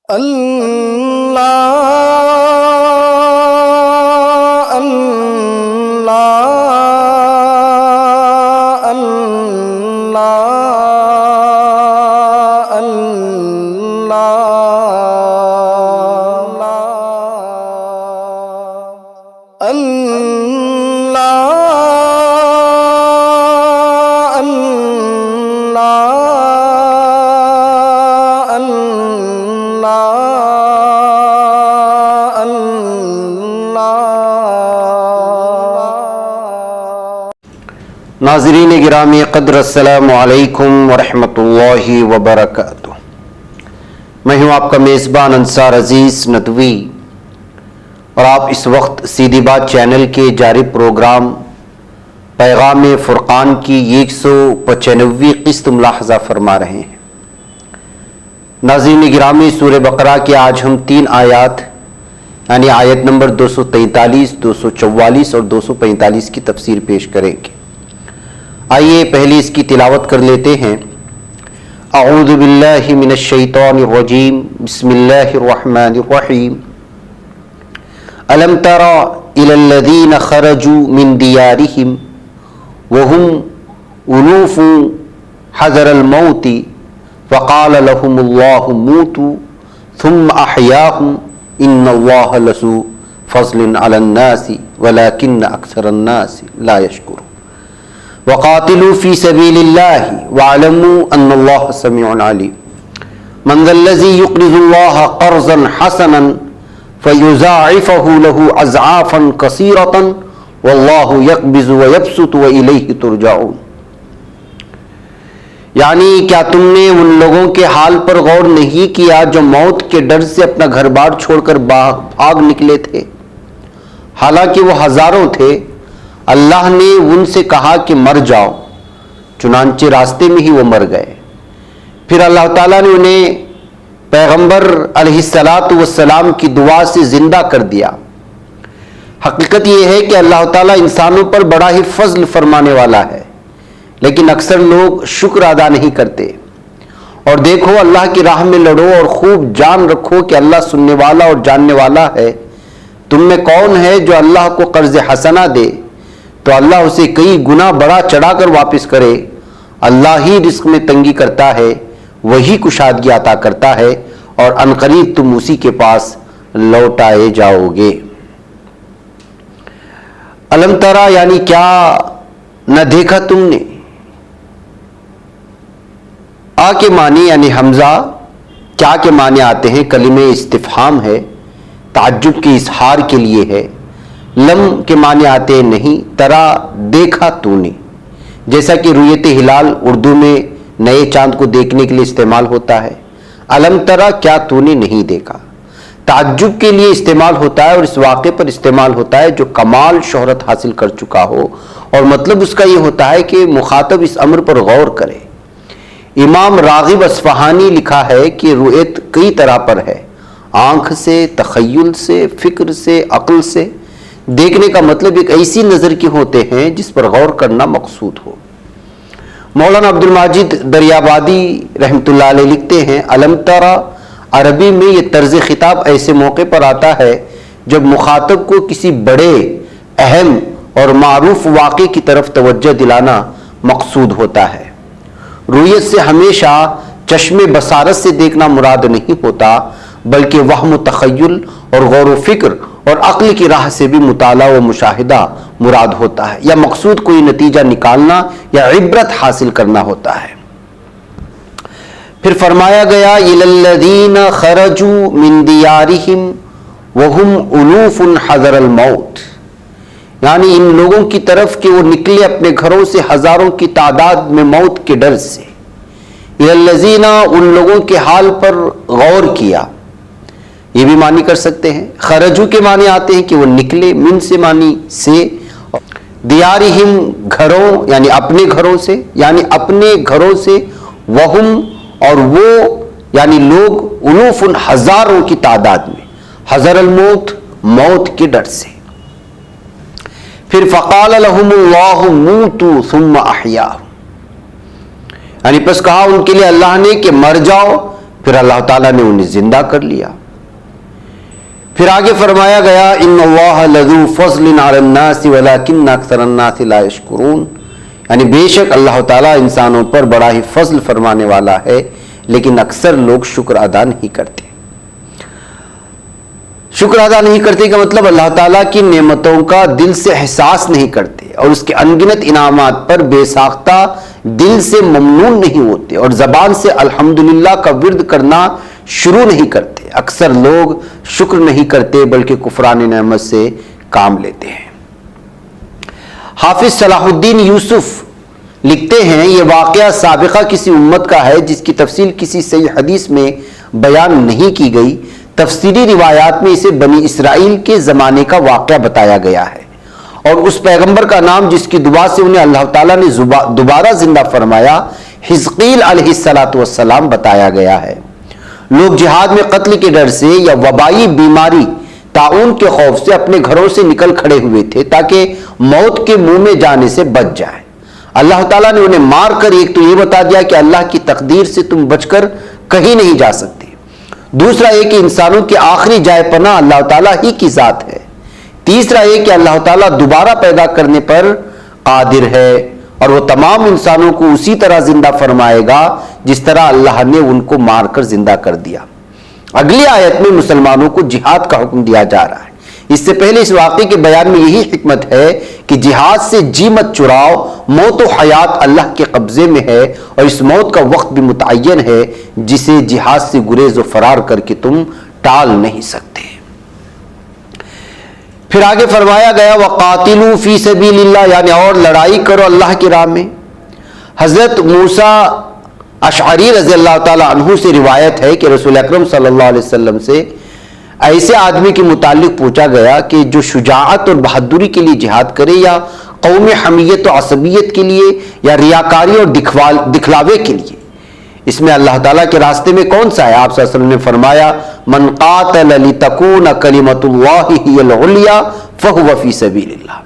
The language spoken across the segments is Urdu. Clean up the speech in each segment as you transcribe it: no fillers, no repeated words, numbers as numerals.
اللہ اللہ اللہ اللہ ناظرین گرامی قدر، السلام علیکم ورحمۃ اللہ وبرکاتہ۔ میں ہوں آپ کا میزبان انصار عزیز ندوی، اور آپ اس وقت سیدھی بات چینل کے جاری پروگرام پیغام فرقان کی 195ویں قسط ملاحظہ فرما رہے ہیں۔ ناظرین گرامی، سورہ بقرہ کی آج ہم 3 آیات یعنی آیت نمبر 243، 244 اور 245 کی تفسیر پیش کریں گے۔ آئیے پہلی اس کی تلاوت کر لیتے ہیں۔ اعوذ باللہ من الشیطان الرجیم، بسم اللہ الرحمن الرحیم۔ الم تر الی الذین خرجوا من دیارہم وهم الوف حذر الموت فقال لهم اللہ موتوا ثم احیاهم ان اللہ لذو فضل علی الناس ولکن اکثر الناس لا یشکرون۔ وقاتلوا فی سبیل اللہ واعلموا ان اللہ سمیع علیم۔ من ذا الذی یقرض اللہ قرضا حسنا فیضاعفہ لہ اضعافا کثیرۃ واللہ یقبض ویبسط والیہ ترجعون۔ یعنی کیا تم نے ان لوگوں کے حال پر غور نہیں کیا جو موت کے ڈر سے اپنا گھر بار چھوڑ کر بھاگ نکلے تھے؟ حالانکہ وہ ہزاروں تھے، اللہ نے ان سے کہا کہ مر جاؤ، چنانچہ راستے میں ہی وہ مر گئے۔ پھر اللہ تعالیٰ نے انہیں پیغمبر علیہ السلام کی دعا سے زندہ کر دیا۔ حقیقت یہ ہے کہ اللہ تعالیٰ انسانوں پر بڑا ہی فضل فرمانے والا ہے، لیکن اکثر لوگ شکر ادا نہیں کرتے۔ اور دیکھو، اللہ کی راہ میں لڑو اور خوب جان رکھو کہ اللہ سننے والا اور جاننے والا ہے۔ تم میں کون ہے جو اللہ کو قرض حسنہ دے تو اللہ اسے کئی گنا بڑا چڑھا کر واپس کرے؟ اللہ ہی رزق میں تنگی کرتا ہے، وہی کشادگی عطا کرتا ہے، اور عنقریب تم اسی کے پاس لوٹائے جاؤ گے۔ الم ترا یعنی کیا نہ دیکھا تم نے؟ آ کے معنی یعنی حمزہ کیا کے معنی آتے ہیں، کلمہ استفہام ہے، تعجب کے اظہار کے لیے ہے۔ لم کے معنی آتے ہیں نہیں، ترا دیکھا تو نے، جیسا کہ رؤیت ہلال اردو میں نئے چاند کو دیکھنے کے لیے استعمال ہوتا ہے۔ الم ترا کیا تو نے نہیں دیکھا، تعجب کے لیے استعمال ہوتا ہے، اور اس واقعے پر استعمال ہوتا ہے جو کمال شہرت حاصل کر چکا ہو، اور مطلب اس کا یہ ہوتا ہے کہ مخاطب اس امر پر غور کرے۔ امام راغب اصفہانی لکھا ہے کہ رؤیت کئی طرح پر ہے، آنکھ سے، تخیل سے، فکر سے، عقل سے۔ دیکھنے کا مطلب ایک ایسی نظر کے ہوتے ہیں جس پر غور کرنا مقصود ہو۔ مولانا عبد الماجد دریابادی رحمۃ اللہ علیہ لکھتے ہیں، الم ترا عربی میں یہ طرز خطاب ایسے موقع پر آتا ہے جب مخاطب کو کسی بڑے، اہم اور معروف واقعے کی طرف توجہ دلانا مقصود ہوتا ہے۔ رؤیت سے ہمیشہ چشم بصارت سے دیکھنا مراد نہیں ہوتا، بلکہ وہم و تخیل اور غور و فکر اور عقل کی راہ سے بھی مطالعہ و مشاہدہ مراد ہوتا ہے، یا مقصود کوئی نتیجہ نکالنا یا عبرت حاصل کرنا ہوتا ہے۔ پھر فرمایا گیا الی الذین خرجوا من دیارہم وهم الوف حذر الموت، یعنی ان لوگوں کی طرف کہ وہ نکلے اپنے گھروں سے ہزاروں کی تعداد میں موت کے ڈر سے۔ الی الذین، ان لوگوں کے حال پر غور کیا، یہ بھی معنی کر سکتے ہیں۔ خرجو کے معنی آتے ہیں کہ وہ نکلے، من سے معنی سے، دیارہم گھروں یعنی اپنے گھروں سے، یعنی اپنے گھروں سے، وہم اور وہ یعنی لوگ، الوف ہزاروں کی تعداد میں، حذر الموت موت کے ڈر سے۔ پھر فقال لهم اللہ موتوا ثم احیاهم، یعنی پس کہا ان کے لیے اللہ نے کہ مر جاؤ، پھر اللہ تعالیٰ نے انہیں زندہ کر لیا۔ پھر آگے فرمایا گیا ان اللہ لذو فضل علی الناس ولکن اکثر الناس لا یشکرون، یعنی بے شک اللہ تعالیٰ انسانوں پر بڑا ہی فضل فرمانے والا ہے لیکن اکثر لوگ شکر ادا نہیں کرتے۔ شکر ادا نہیں کرتے کا مطلب اللہ تعالیٰ کی نعمتوں کا دل سے احساس نہیں کرتے اور اس کے انگنت انعامات پر بے ساختہ دل سے ممنون نہیں ہوتے اور زبان سے الحمدللہ کا ورد کرنا شروع نہیں کرتے۔ اکثر لوگ شکر نہیں کرتے بلکہ کفران نعمت سے کام لیتے ہیں۔ حافظ صلاح الدین یوسف لکھتے ہیں یہ واقعہ سابقہ کسی امت کا ہے جس کی تفصیل کسی صحیح حدیث میں بیان نہیں کی گئی۔ تفسیری روایات میں اسے بنی اسرائیل کے زمانے کا واقعہ بتایا گیا ہے اور اس پیغمبر کا نام جس کی دعا سے انہیں اللہ تعالیٰ نے دوبارہ زندہ فرمایا حزقیل علیہ السلام بتایا گیا ہے۔ لوگ جہاد میں قتل کے ڈر سے یا وبائی بیماری طاعون کے خوف سے اپنے گھروں سے نکل کھڑے ہوئے تھے تاکہ موت کے منہ میں جانے سے بچ جائیں۔ اللہ تعالیٰ نے انہیں مار کر ایک تو یہ بتا دیا کہ اللہ کی تقدیر سے تم بچ کر کہیں نہیں جا سکتے، دوسرا یہ کہ انسانوں کی آخری جائے پناہ اللہ تعالیٰ ہی کی ذات ہے، تیسرا یہ کہ اللہ تعالیٰ دوبارہ پیدا کرنے پر قادر ہے اور وہ تمام انسانوں کو اسی طرح زندہ فرمائے گا جس طرح اللہ نے ان کو مار کر زندہ کر دیا۔ اگلی آیت میں مسلمانوں کو جہاد کا حکم دیا جا رہا ہے۔ اس سے پہلے اس واقعے کے بیان میں یہی حکمت ہے کہ جہاد سے جی مت چراؤ، موت و حیات اللہ کے قبضے میں ہے اور اس موت کا وقت بھی متعین ہے جسے جہاد سے گریز و فرار کر کے تم ٹال نہیں سکتے۔ پھر آگے فرمایا گیا وَقَاتِلُوا فِي سَبِيلِ اللَّهِ، یعنی اور لڑائی کرو اللہ کی راہ میں۔ حضرت موسیٰ اشعری رضی اللہ تعالیٰ عنہ سے روایت ہے کہ رسول اکرم صلی اللہ علیہ وسلم سے ایسے آدمی کے متعلق پوچھا گیا کہ جو شجاعت اور بہادری کے لیے جہاد کرے یا قوم حمیت و عصبیت کے لیے یا ریاکاری اور دکھلاوے کے لیے، اس میں اللہ تعالیٰ کے راستے میں کون سا ہے؟ آپ صلی اللہ علیہ وسلم نے فرمایا من قاتل لتکون کلمۃ اللہ ہی العلیٰ فہو فی سبیل اللہ،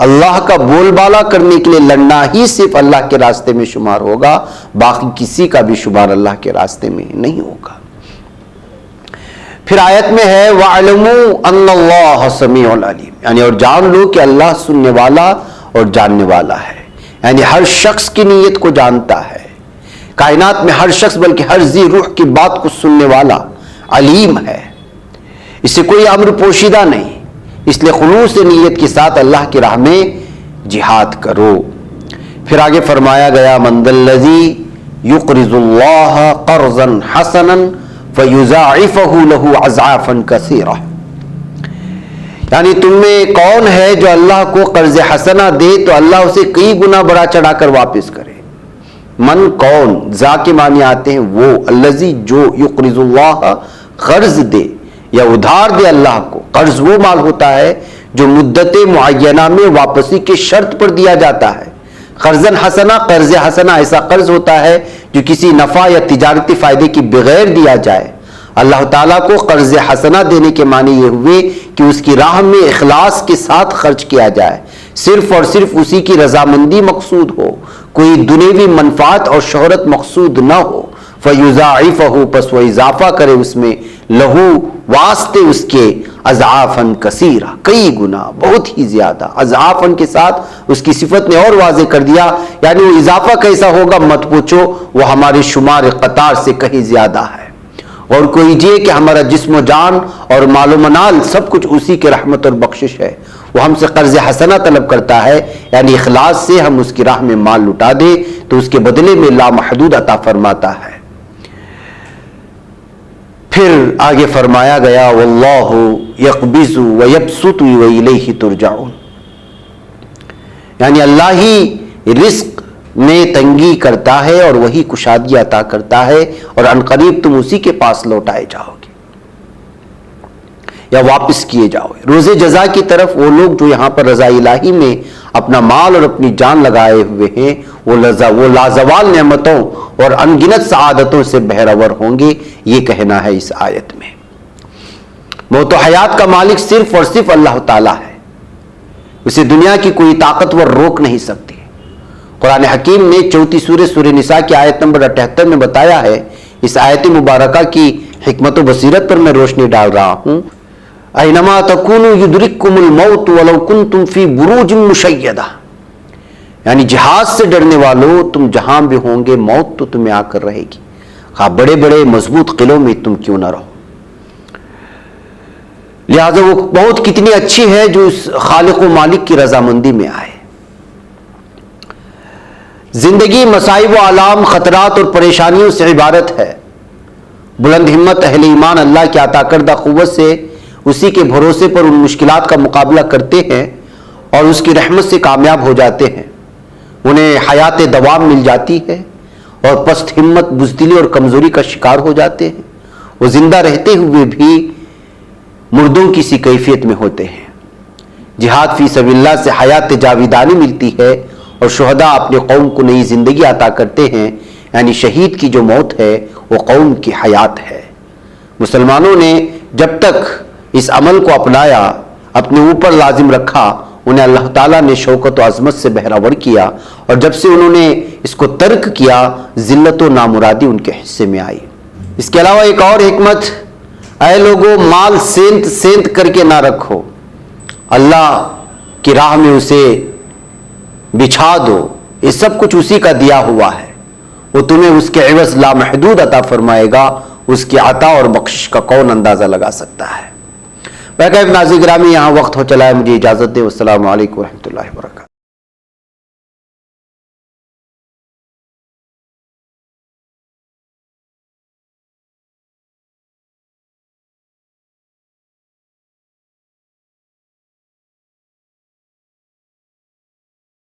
اللہ کا بول بالا کرنے کے لیے لڑنا ہی صرف اللہ کے راستے میں شمار ہوگا، باقی کسی کا بھی شمار اللہ کے راستے میں نہیں ہوگا۔ پھر آیت میں ہے وَعْلَمُوا أَنَّ اللَّهَ سَمِيعٌ عَلِيمٌ، یعنی اور جان لو کہ اللہ سننے والا اور جاننے والا ہے، یعنی ہر شخص کی نیت کو جانتا ہے، کائنات میں ہر شخص بلکہ ہر ذی روح کی بات کو سننے والا علیم ہے، اس سے کوئی امر پوشیدہ نہیں، اس لیے خلوص نیت کے ساتھ اللہ کی راہ میں جہاد کرو۔ پھر آگے فرمایا گیا من ذا الذی یقرض اللہ قرضا حسنا فیضاعفہ لہ اضعافا کثیرہ، یعنی تم میں کون ہے جو اللہ کو قرض حسنہ دے تو اللہ اسے کئی گنا بڑا چڑھا کر واپس کرے۔ من کون، ذا کے معنی آتے ہیں وہ، الذی جو، یقرض اللہ قرض دے یا ادھار دے اللہ کو۔ قرض وہ مال ہوتا ہے جو مدت معینہ میں واپسی کے شرط پر دیا جاتا ہے۔ قرضاً حسنہ، قرض حسنہ ایسا قرض ہوتا ہے جو کسی نفع یا تجارتی فائدے کی بغیر دیا جائے۔ اللہ تعالیٰ کو قرض حسنہ دینے کے معنی یہ ہوئے کہ اس کی راہ میں اخلاص کے ساتھ خرچ کیا جائے، صرف اور صرف اسی کی رضامندی مقصود ہو، کوئی دنیوی منفعت اور شہرت مقصود نہ ہو۔ فَيُضَاعِفَهُ، پس وہ اضافہ کرے اس میں، لہو واسطے اس کے، اضعافاً کثیرہ، کئی گنا، بہت ہی زیادہ۔ اضعافاً کے ساتھ اس کی صفت نے اور واضح کر دیا، یعنی وہ اضافہ کیسا ہوگا مت پوچھو، وہ ہمارے شمار قطار سے کہیں زیادہ ہے۔ اور کوئی یہ کہ ہمارا جسم و جان اور مال و منال سب کچھ اسی کے رحمت اور بخشش ہے، وہ ہم سے قرض حسنہ طلب کرتا ہے، یعنی اخلاص سے ہم اس کی راہ میں مال لٹا دے تو اس کے بدلے میں لامحدود عطا فرماتا ہے۔ پھر آگے فرمایا گیا واللہ یقبض ویبسط والیہ ترجعون، یعنی اللہ ہی رزق میں تنگی کرتا ہے اور وہی کشادگی عطا کرتا ہے اور عنقریب تم اسی کے پاس لوٹائے جاؤ گے یا واپس کیے جاؤ گے۔ روز جزا کی طرف وہ لوگ جو یہاں پر رضا الہی میں اپنا مال اور اپنی جان لگائے ہوئے ہیں وہ لازوال نعمتوں اور انگنت سعادتوں سے بہرور ہوں گے، یہ کہنا ہے اس آیت میں۔ موت و حیات کا مالک صرف اور صرف اللہ تعالیٰ ہے، اسے دنیا کی کوئی طاقتور روک نہیں سکتی۔ قرآن حکیم نے 34 سورہ نساء کی آیت نمبر 78 میں بتایا ہے اس آیت مبارکہ کی حکمت و بصیرت پر میں روشنی ڈال رہا ہوں۔ اینما تکونوا یدرککم الموت ولو کنتم فی بروج مشیدہ، یعنی جہاد سے ڈرنے والوں، تم جہاں بھی ہوں گے موت تو تمہیں آ کر رہے گی، خواہ بڑے بڑے مضبوط قلعوں میں تم کیوں نہ رہو۔ لہذا وہ موت کتنی اچھی ہے جو اس خالق و مالک کی رضامندی میں آئے۔ زندگی مصائب و آلام، خطرات اور پریشانیوں سے عبارت ہے۔ بلند ہمت اہل ایمان اللہ کی عطا کردہ قوت سے اسی کے بھروسے پر ان مشکلات کا مقابلہ کرتے ہیں اور اس کی رحمت سے کامیاب ہو جاتے ہیں۔ انہیں حیات دوام مل جاتی ہے اور پست ہمت، بزدلی اور کمزوری کا شکار ہو جاتے ہیں۔ وہ زندہ رہتے ہوئے بھی مردوں کی سی کیفیت میں ہوتے ہیں۔ جہاد فی سبیل اللہ سے حیات جاویدانی ملتی ہے اور شہداء اپنے قوم کو نئی زندگی عطا کرتے ہیں، یعنی شہید کی جو موت ہے وہ قوم کی حیات ہے۔ مسلمانوں نے جب تک اس عمل کو اپنایا، اپنے اوپر لازم رکھا، انہیں اللہ تعالیٰ نے شوکت و عظمت سے بہرہور کیا، اور جب سے انہوں نے اس کو ترک کیا ذلت و نامرادی ان کے حصے میں آئی۔ اس کے علاوہ ایک اور حکمت، اے لوگوں مال سینت سینت کر کے نہ رکھو، اللہ کی راہ میں اسے بچھا دو، یہ سب کچھ اسی کا دیا ہوا ہے، وہ تمہیں اس کے عوض لامحدود عطا فرمائے گا۔ اس کی عطا اور بخشش کا کون اندازہ لگا سکتا ہے۔ ناظرین گرامی، یہاں وقت ہو چلا ہے، مجھے اجازت دیں۔ والسلام علیکم ورحمۃ اللہ وبرکاتہ۔